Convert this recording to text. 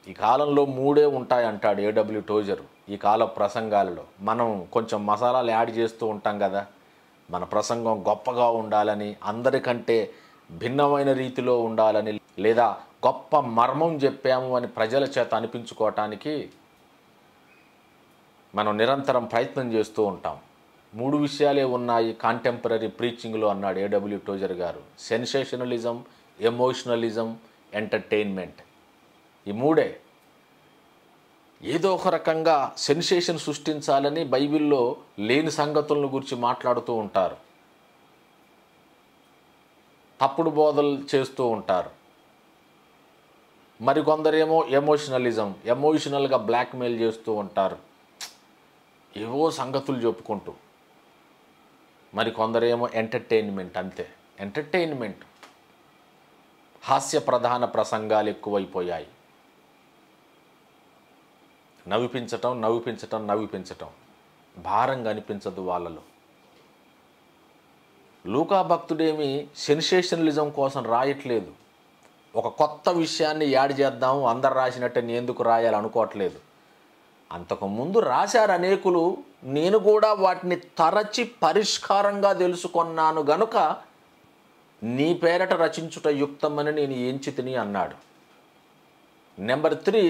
ఈ కాలంలో మూడే ఉంటాయంటాడు ఏడబ్ల్యూ టోజర్. ఈ కాల ప్రసంగాలలో మనం కొంచెం మసాలాలు యాడ్ చేస్తూ ఉంటాం కదా. మన ప్రసంగం గొప్పగా ఉండాలని, అందరికంటే భిన్నమైన రీతిలో ఉండాలని, లేదా గొప్ప మర్మం చెప్పాము అని ప్రజల చేత అనిపించుకోవటానికి మనం నిరంతరం ప్రయత్నం చేస్తూ ఉంటాం. 3 విషయాలే ఉన్నాయి కాంటెంపరీ ప్రీచింగ్లో అన్నాడు ఏడబ్ల్యూ టోజర్ గారు. Sensationalism, emotionalism, entertainment. ఈ మూడే. ఏదో ఒక రకంగా సెన్సేషన్ సృష్టించాలని బైబిల్లో లేని సంగతులను గురించి మాట్లాడుతూ ఉంటారు. తప్పుడు బోధలు చేస్తూ ఉంటారు. మరికొందరేమో ఎమోషనల్గా బ్లాక్మెయిల్ చేస్తూ ఉంటారు, ఏవో సంగతులు చెప్పుకుంటూ. మరికొందరేమో ఎంటర్టైన్మెంట్. అంతే, ఎంటర్టైన్మెంట్. హాస్య ప్రధాన ప్రసంగాలు ఎక్కువైపోయాయి. నవ్విపించటం భారంగా అనిపించదు వాళ్ళలో. లూకా భక్తుడేమి సెన్సేషనలిజం కోసం రాయట్లేదు. ఒక కొత్త విషయాన్ని యాడ్ చేద్దాము, అందరు రాసినట్టే నేను ఎందుకు రాయాలనుకోవట్లేదు. అంతకుముందు రాశారు అనేకులు, నేను కూడా వాటిని తరచి పరిష్కారంగా తెలుసుకున్నాను గనుక నీ పేరట రచించుట యుక్తమని నేను ఎంచితిని అన్నాడు. నెంబర్ 3,